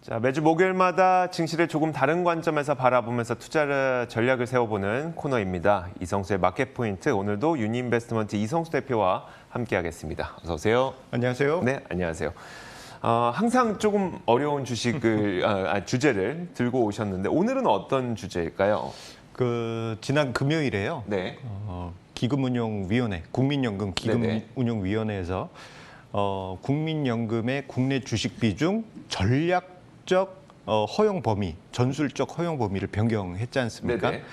자, 매주 목요일마다 증시를 조금 다른 관점에서 바라보면서 투자 전략을 세워보는 코너입니다. 이성수의 마켓포인트, 오늘도 유니인베스트먼트 이성수 대표와 함께하겠습니다. 어서 오세요. 안녕하세요. 네, 안녕하세요. 항상 조금 어려운 주제를 들고 오셨는데 오늘은 어떤 주제일까요? 지난 금요일에요. 네. 기금운용위원회, 국민연금 기금운용위원회에서 국민연금의 국내 주식 비중 전략적 허용 범위, 전술적 허용 범위를 변경했지 않습니까? 네네.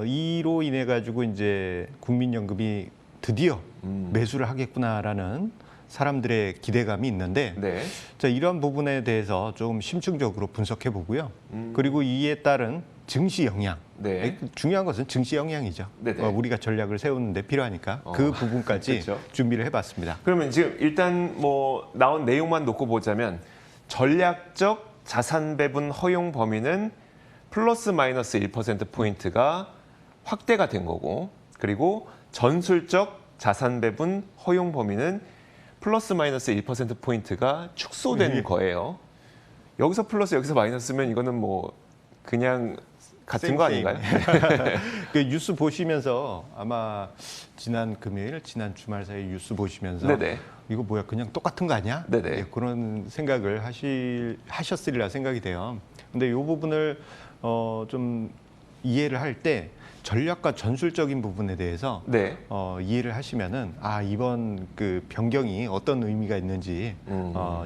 이로 인해 가지고 이제 국민연금이 드디어 매수를 하겠구나라는 사람들의 기대감이 있는데, 네. 자, 이런 부분에 대해서 좀 심층적으로 분석해 보고요. 그리고 이에 따른 증시 영향. 네. 중요한 것은 증시 영향이죠. 네네. 우리가 전략을 세우는데 필요하니까 그 부분까지 그렇죠. 준비를 해봤습니다. 그러면 지금 일단 나온 내용만 놓고 보자면 전략적 자산 배분 허용 범위는 플러스 마이너스 1%포인트가 확대가 된 거고, 그리고 전술적 자산 배분 허용 범위는 플러스 마이너스 1%포인트가 축소된 거예요. 여기서 플러스 여기서 마이너스면 이거는 그냥 같은 거 아닌가요? 그 뉴스 보시면서 아마 지난 금요일, 지난 주말 사이 뉴스 보시면서 네네. 이거 뭐야 그냥 똑같은 거 아니야? 네네. 예, 그런 생각을 하셨으리라 생각이 돼요. 근데 이 부분을 좀 이해를 할 때 전략과 전술적인 부분에 대해서 네. 이해를 하시면은 이번 그 변경이 어떤 의미가 있는지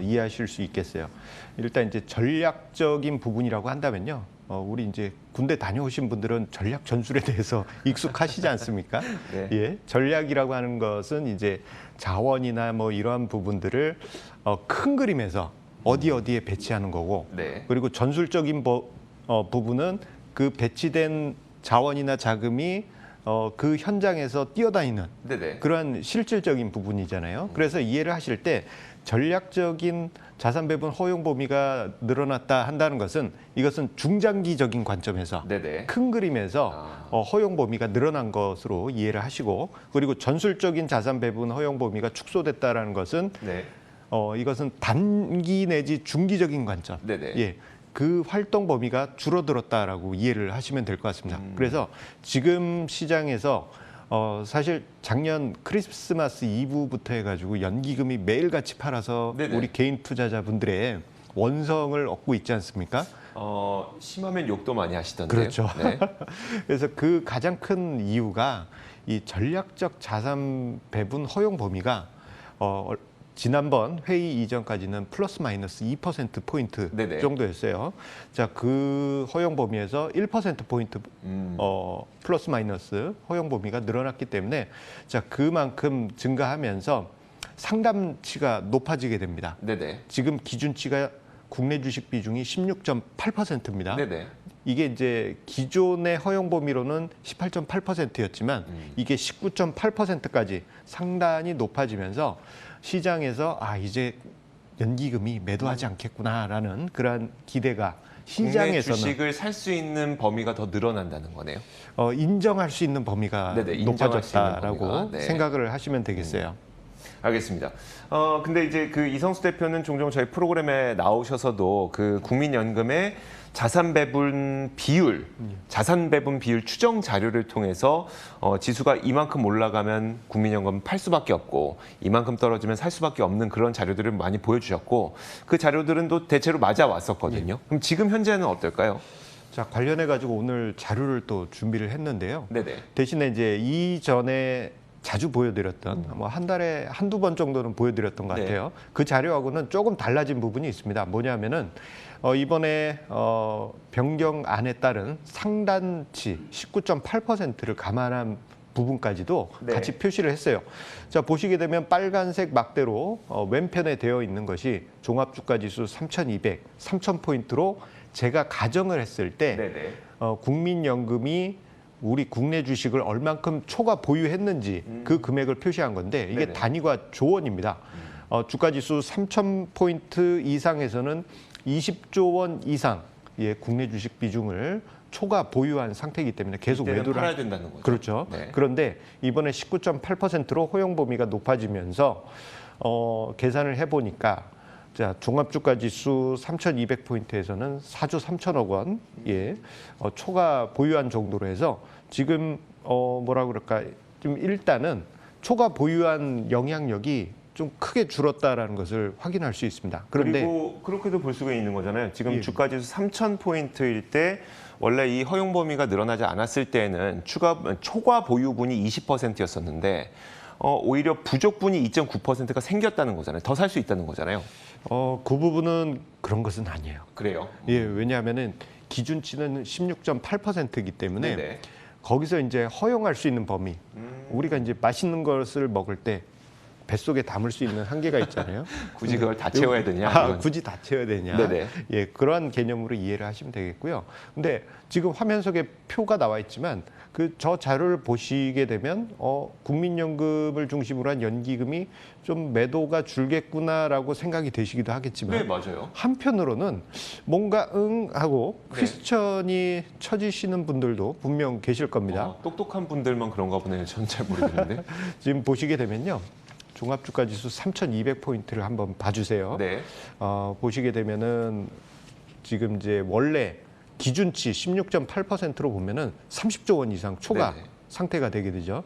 이해하실 수 있겠어요. 일단 이제 전략적인 부분이라고 한다면요. 우리 이제 군대 다녀오신 분들은 전략 전술에 대해서 익숙하시지 않습니까? 네. 예, 전략이라고 하는 것은 이제 자원이나 이러한 부분들을 큰 그림에서 어디에 배치하는 거고, 네. 그리고 전술적인 부분은 그 배치된 자원이나 자금이 그 현장에서 뛰어다니는 네네. 그러한 실질적인 부분이잖아요. 그래서 이해를 하실 때 전략적인 자산 배분 허용 범위가 늘어났다 한다는 것은 이것은 중장기적인 관점에서 네네. 큰 그림에서 허용 범위가 늘어난 것으로 이해를 하시고, 그리고 전술적인 자산 배분 허용 범위가 축소됐다라는 것은 네. 이것은 단기 내지 중기적인 관점. 네네. 예. 그 활동 범위가 줄어들었다라고 이해를 하시면 될 것 같습니다. 그래서 지금 시장에서 사실 작년 크리스마스 이브부터 해가지고 연기금이 매일같이 팔아서 네네. 우리 개인 투자자분들의 원성을 얻고 있지 않습니까? 심하면 욕도 많이 하시던데요. 그렇죠. 네. 그래서 그 가장 큰 이유가 이 전략적 자산 배분 허용 범위가 지난번 회의 이전까지는 플러스 마이너스 2%포인트 네네. 정도였어요. 자, 그 허용 범위에서 1%포인트 플러스 마이너스 허용 범위가 늘어났기 때문에 자, 그만큼 증가하면서 상담치가 높아지게 됩니다. 네네. 지금 기준치가 국내 주식 비중이 16.8%입니다. 네네. 이게 이제 기존의 허용 범위로는 18.8%였지만 이게 19.8%까지 상당히 높아지면서 시장에서 이제 연기금이 매도하지 않겠구나라는 그러한 기대가 국내 시장에서는 주식을 살 수 있는 범위가 더 늘어난다는 거네요. 인정할 수 있는 범위가 네네, 인정할 수 있는 높아졌다라고 범위가, 네. 생각을 하시면 되겠어요. 알겠습니다. 근데 이제 그 이성수 대표는 종종 저희 프로그램에 나오셔서도 그 국민연금의 자산 배분 비율 추정 자료를 통해서 지수가 이만큼 올라가면 국민연금 팔 수밖에 없고 이만큼 떨어지면 살 수밖에 없는 그런 자료들을 많이 보여주셨고, 그 자료들은 또 대체로 맞아왔었거든요. 그럼 지금 현재는 어떨까요? 자, 관련해 가지고 오늘 자료를 또 준비를 했는데요. 네네. 대신에 이제 이전에 자주 보여드렸던 한 달에 한두 번 정도는 보여드렸던 것 네. 같아요. 그 자료하고는 조금 달라진 부분이 있습니다. 뭐냐면은 이번에 변경안에 따른 상단치 19.8%를 감안한 부분까지도 네. 같이 표시를 했어요. 자, 보시게 되면 빨간색 막대로 왼편에 되어 있는 것이 종합주가지수 3,200, 3,000포인트로 제가 가정을 했을 때 네네. 국민연금이 우리 국내 주식을 얼만큼 초과 보유했는지 그 금액을 표시한 건데 이게 네네. 단위가 조원입니다. 주가지수 3,000포인트 이상에서는 20조 원 이상 국내 주식 비중을 초과 보유한 상태이기 때문에 계속 이때는 매도를 팔아야 된다는 거죠. 그렇죠. 네. 그런데 이번에 19.8%로 허용 범위가 높아지면서 계산을 해보니까 자, 종합주가지수 3,200포인트에서는 4조 3천억 원, 초과 보유한 정도로 해서 지금 뭐라 그럴까, 좀 일단은 초과 보유한 영향력이 좀 크게 줄었다라는 것을 확인할 수 있습니다. 그런데 그리고 그렇게도 볼 수가 있는 거잖아요. 지금 예. 주가지수 3,000포인트일 때 원래 이 허용 범위가 늘어나지 않았을 때는 초과 보유분이 20%였었는데 오히려 부족분이 2.9%가 생겼다는 거잖아요. 더 살 수 있다는 거잖아요. 그 부분은 그런 것은 아니에요. 그래요? 예, 왜냐하면은 기준치는 16.8%이기 때문에 네네. 거기서 이제 허용할 수 있는 범위, 우리가 이제 맛있는 것을 먹을 때 뱃속에 담을 수 있는 한계가 있잖아요. 굳이 그걸 다 채워야 되냐? 이건. 굳이 다 채워야 되냐? 네네. 예, 그러한 개념으로 이해를 하시면 되겠고요. 근데 지금 화면 속에 표가 나와 있지만 저 자료를 보시게 되면 국민연금을 중심으로 한 연기금이 좀 매도가 줄겠구나라고 생각이 되시기도 하겠지만 네, 맞아요. 한편으로는 뭔가 하고 네. 퀘스천이 쳐지시는 분들도 분명 계실 겁니다. 똑똑한 분들만 그런가 보네요. 전 잘 모르겠는데. 지금 보시게 되면요. 종합주가지수 3,200포인트를 한번 봐주세요. 네. 보시게 되면은 지금 이제 원래 기준치 16.8%로 보면은 30조 원 이상 초과 네네. 상태가 되게 되죠.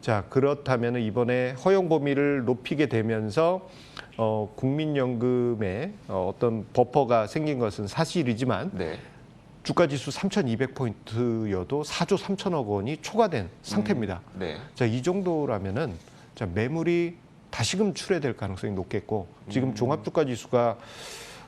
자, 그렇다면은 이번에 허용 범위를 높이게 되면서 국민연금에 어떤 버퍼가 생긴 것은 사실이지만 네. 주가지수 3,200포인트여도 4조 3천억 원이 초과된 상태입니다. 네. 자, 이 정도라면은 자, 매물이 다시금 출회될 가능성이 높겠고 지금 종합주가지수가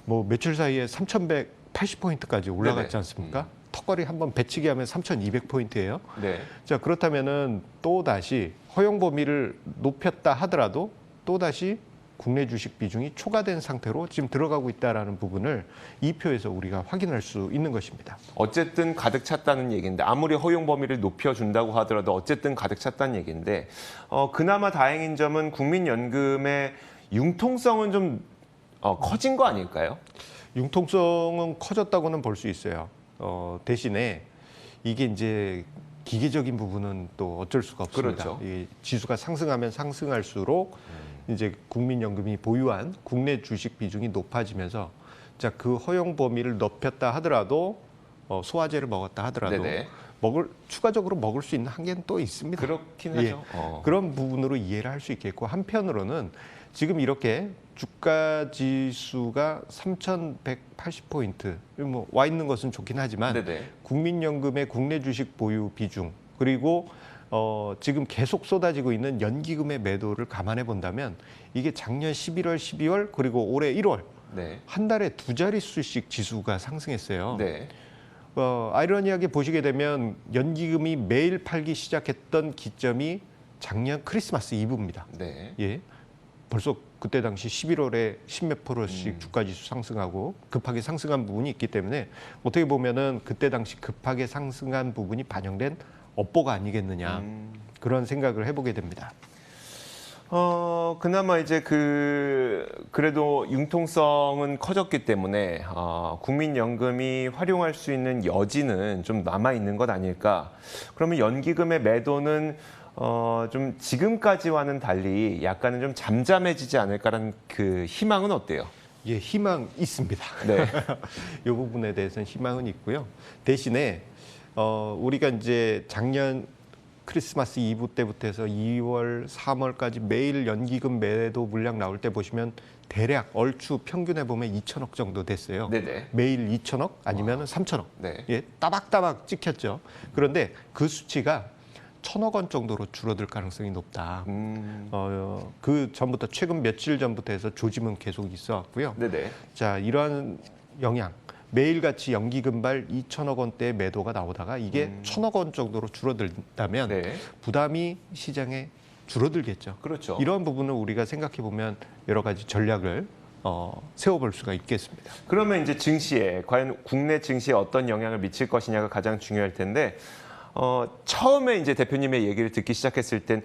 뭐 며칠 사이에 3,180포인트까지 올라갔지 네네. 않습니까? 턱걸이 한번 배치기 하면 3,200포인트예요. 네. 자, 그렇다면은 또 다시 허용 범위를 높였다 하더라도 또 다시 국내 주식 비중이 초과된 상태로 지금 들어가고 있다라는 부분을 이 표에서 우리가 확인할 수 있는 것입니다. 어쨌든 가득 찼다는 얘기인데 아무리 허용 범위를 높여준다고 하더라도 어쨌든 가득 찼다는 얘기인데 그나마 다행인 점은 국민연금의 융통성은 좀 커진 거 아닐까요? 융통성은 커졌다고는 볼 수 있어요. 대신에 이게 이제 기계적인 부분은 또 어쩔 수가 없습니다. 그렇죠. 이 지수가 상승하면 상승할수록 이제 국민연금이 보유한 국내 주식 비중이 높아지면서 자, 그 허용 범위를 높였다 하더라도 소화제를 먹었다 하더라도 네네. 추가적으로 먹을 수 있는 한계는 또 있습니다. 그렇긴 예. 하죠. 그런 부분으로 이해를 할 수 있겠고 한편으로는 지금 이렇게 주가 지수가 3,180포인트 뭐 와 있는 것은 좋긴 하지만 네네. 국민연금의 국내 주식 보유 비중 그리고 지금 계속 쏟아지고 있는 연기금의 매도를 감안해 본다면 이게 작년 11월, 12월 그리고 올해 1월 네. 한 달에 두 자릿수씩 지수가 상승했어요. 네. 아이러니하게 보시게 되면 연기금이 매일 팔기 시작했던 기점이 작년 크리스마스 이브입니다. 네. 예. 벌써 그때 당시 11월에 10몇 프로씩 주가지수 상승하고 급하게 상승한 부분이 있기 때문에 어떻게 보면은 그때 당시 급하게 상승한 부분이 반영된 업보가 아니겠느냐 그런 생각을 해보게 됩니다. 그나마 이제 그래도 융통성은 커졌기 때문에 국민연금이 활용할 수 있는 여지는 좀 남아 있는 것 아닐까. 그러면 연기금의 매도는 좀 지금까지와는 달리 약간은 좀 잠잠해지지 않을까라는 그 희망은 어때요? 예, 희망 있습니다. 네. 이 부분에 대해서는 희망은 있고요. 대신에 우리가 이제 작년 크리스마스 이브 때부터 해서 2월, 3월까지 매일 연기금 매도 물량 나올 때 보시면 대략 얼추 평균해 보면 2천억 정도 됐어요. 네네. 매일 2천억 아니면 3천억. 네. 예, 따박따박 찍혔죠. 그런데 그 수치가 1,000억 원 정도로 줄어들 가능성이 높다. 그 전부터 최근 며칠 전부터 해서 조짐은 계속 있어 왔고요. 네네. 자, 이러한 영향. 매일같이 연기금발 2천억 원대의 매도가 나오다가 이게 1,000억 원 정도로 줄어들다면 네. 부담이 시장에 줄어들겠죠. 그렇죠. 이러한 부분을 우리가 생각해 보면 여러 가지 전략을 세워볼 수가 있겠습니다. 그러면 이제 증시에 과연 국내 증시에 어떤 영향을 미칠 것이냐가 가장 중요할 텐데 처음에 이제 대표님의 얘기를 듣기 시작했을 땐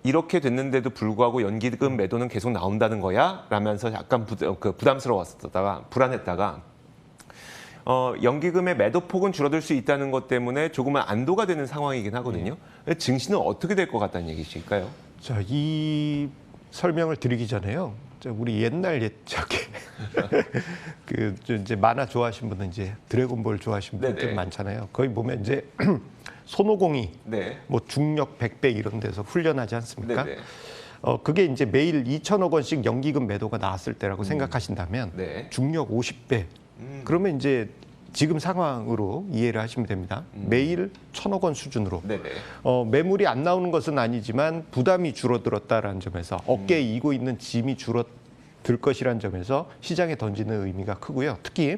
이렇게 됐는데도 불구하고 연기금 매도는 계속 나온다는 거야? 라면서 약간 부담스러웠다가 불안했다가 연기금의 매도 폭은 줄어들 수 있다는 것 때문에 조금은 안도가 되는 상황이긴 하거든요. 증시는 어떻게 될 것 같다는 얘기실까요? 자, 이 설명을 드리기 전에요. 자, 우리 옛날 옛적에 그 이제 만화 좋아하시는 분은 이제 드래곤볼 좋아하시는 분들 네네. 많잖아요. 거기 보면 이제 손오공이 네. 뭐 중력 100배 이런 데서 훈련하지 않습니까? 네네. 그게 이제 매일 2천억 원씩 연기금 매도가 나왔을 때라고 생각하신다면 네. 중력 50배. 그러면 이제 지금 상황으로 이해를 하시면 됩니다. 매일 1,000억 원 수준으로. 네네. 매물이 안 나오는 것은 아니지만 부담이 줄어들었다라는 점에서 어깨에 이고 있는 짐이 줄어들 것이라는 점에서 시장에 던지는 의미가 크고요. 특히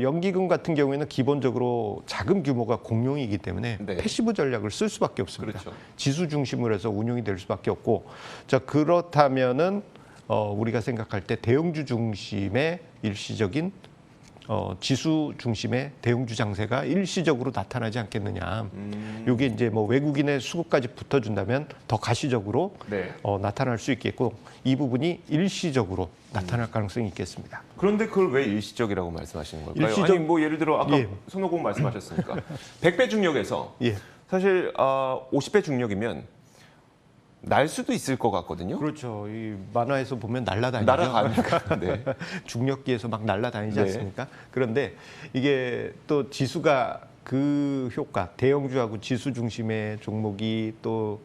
연기금 같은 경우에는 기본적으로 자금 규모가 공룡이기 때문에 네. 패시브 전략을 쓸 수밖에 없습니다. 그렇죠. 지수 중심으로 해서 운용이 될 수밖에 없고, 자 그렇다면은 우리가 생각할 때 대형주 중심의 일시적인 지수 중심의 대형주 장세가 일시적으로 나타나지 않겠느냐. 이게 이제 뭐 외국인의 수급까지 붙어준다면 더 가시적으로 네. 나타날 수 있겠고, 이 부분이 일시적으로 나타날 가능성이 있겠습니다. 그런데 그걸 왜 일시적이라고 말씀하시는 걸까요? 일시적- 아니 뭐 예를 들어 아까 예. 손오공 말씀하셨으니까 100배 중력에서 예. 사실 50배 중력이면 날 수도 있을 것 같거든요. 그렇죠. 이 만화에서 보면 날아다니죠. 날아가니까. 네. 중력기에서 막 날아다니지 네. 않습니까? 그런데 이게 또 지수가 그 효과, 대형주하고 지수 중심의 종목이 또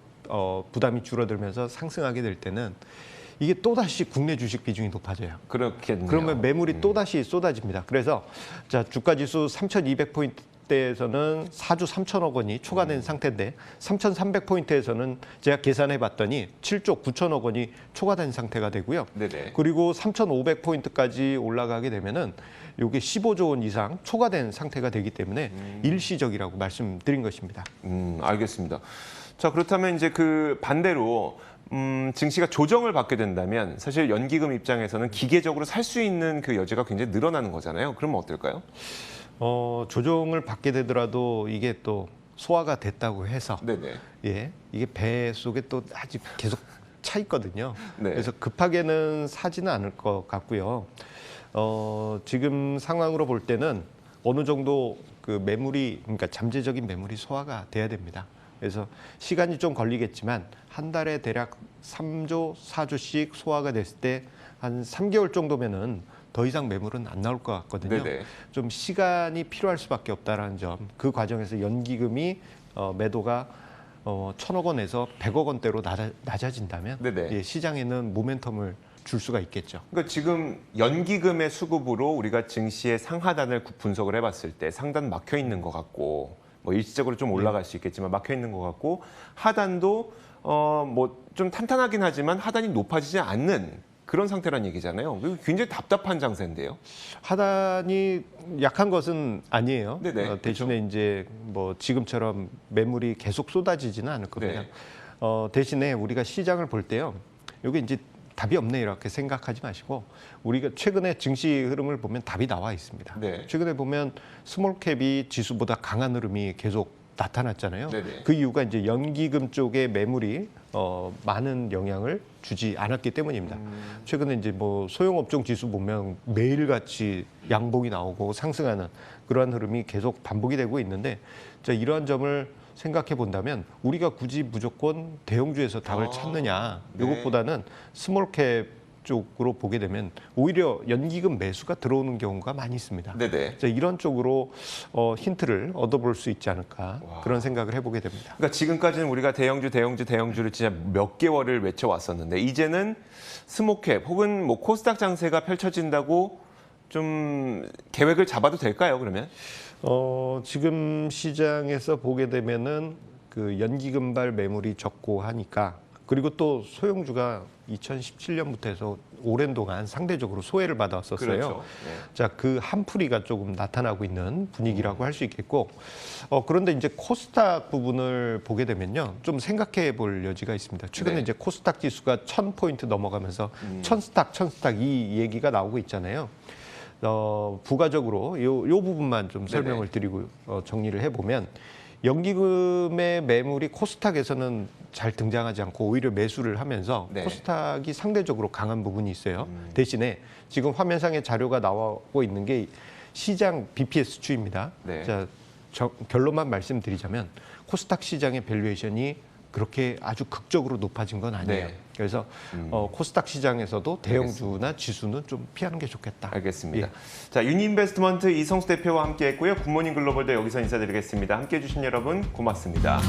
부담이 줄어들면서 상승하게 될 때는 이게 또다시 국내 주식 비중이 높아져요. 그렇겠네요. 그러면 매물이 또다시 쏟아집니다. 그래서 자 주가 지수 3,200포인트대에서는 4주 3천억 원이 초과된 상태인데 3,300포인트에서는 제가 계산해 봤더니 7조 9천억 원이 초과된 상태가 되고요. 네네. 그리고 3,500포인트까지 올라가게 되면은 이게 15조 원 이상 초과된 상태가 되기 때문에 일시적이라고 말씀드린 것입니다. 알겠습니다. 자, 그렇다면 이제 그 반대로 증시가 조정을 받게 된다면 사실 연기금 입장에서는 기계적으로 살 수 있는 그 여지가 굉장히 늘어나는 거잖아요. 그러면 어떨까요? 조정을 받게 되더라도 이게 또 소화가 됐다고 해서 네네. 예, 이게 배 속에 또 아직 계속 차 있거든요. 네. 그래서 급하게는 사지는 않을 것 같고요. 지금 상황으로 볼 때는 어느 정도 그 매물이, 그러니까 잠재적인 매물이 소화가 돼야 됩니다. 그래서 시간이 좀 걸리겠지만 한 달에 대략 3조, 4조씩 소화가 됐을 때 한 3개월 정도면은 더 이상 매물은 안 나올 것 같거든요. 네네. 좀 시간이 필요할 수밖에 없다라는 점. 그 과정에서 연기금이 매도가 1,000억 원에서 100억 원대로 낮아진다면 네네. 예, 시장에는 모멘텀을 줄 수가 있겠죠. 그러니까 지금 연기금의 수급으로 우리가 증시의 상하단을 분석을 해봤을 때 상단 막혀 있는 것 같고 뭐 일시적으로 좀 올라갈 수 있겠지만 막혀 있는 것 같고 하단도 뭐 좀 탄탄하긴 하지만 하단이 높아지지 않는 그런 상태란 얘기잖아요. 굉장히 답답한 장세인데요. 하단이 약한 것은 아니에요. 네네, 대신에 이제 뭐 지금처럼 매물이 계속 쏟아지지는 않을 겁니다. 네. 대신에 우리가 시장을 볼 때요. 이게 이제 답이 없네 이렇게 생각하지 마시고 우리가 최근에 증시 흐름을 보면 답이 나와 있습니다. 네. 최근에 보면 스몰캡이 지수보다 강한 흐름이 계속 나타났잖아요. 네네. 그 이유가 이제 연기금 쪽의 매물이 많은 영향을 주지 않았기 때문입니다. 최근에 이제 뭐 소형업종 지수 보면 매일같이 양봉이 나오고 상승하는 그러한 흐름이 계속 반복이 되고 있는데, 자, 이러한 점을 생각해 본다면 우리가 굳이 무조건 대형주에서 답을 찾느냐, 네. 이것보다는 스몰캡 쪽으로 보게 되면 오히려 연기금 매수가 들어오는 경우가 많이 있습니다. 네네. 자, 이런 쪽으로 힌트를 얻어볼 수 있지 않을까, 그런 생각을 해보게 됩니다. 그러니까 지금까지는 우리가 대형주를 진짜 몇 개월을 외쳐왔었는데 이제는 스모캡 혹은 뭐 코스닥 장세가 펼쳐진다고 좀 계획을 잡아도 될까요? 그러면? 지금 시장에서 보게 되면은 그 연기금발 매물이 적고 하니까, 그리고 또 소형주가 2017년부터 해서 오랜 동안 상대적으로 소외를 받아왔었어요. 그렇죠. 네. 자, 그 한풀이가 조금 나타나고 있는 분위기라고 할 수 있겠고, 그런데 이제 코스닥 부분을 보게 되면요, 좀 생각해 볼 여지가 있습니다. 최근에 네. 이제 코스닥 지수가 1000포인트 넘어가면서 천스탁 이 얘기가 나오고 있잖아요. 부가적으로 요 부분만 좀 설명을 드리고 정리를 해보면, 연기금의 매물이 코스닥에서는 잘 등장하지 않고 오히려 매수를 하면서 네. 코스닥이 상대적으로 강한 부분이 있어요. 대신에 지금 화면상에 자료가 나오고 있는 게 시장 BPS 추입니다. 네. 자, 결론만 말씀드리자면 코스닥 시장의 밸류에이션이 그렇게 아주 극적으로 높아진 건 아니에요. 네. 그래서 코스닥 시장에서도 대형주나 지수는 좀 피하는 게 좋겠다. 알겠습니다. 예. 자, 유니인베스트먼트 이성수 대표와 함께했고요. 굿모닝 글로벌도 여기서 인사드리겠습니다. 함께해 주신 여러분 고맙습니다.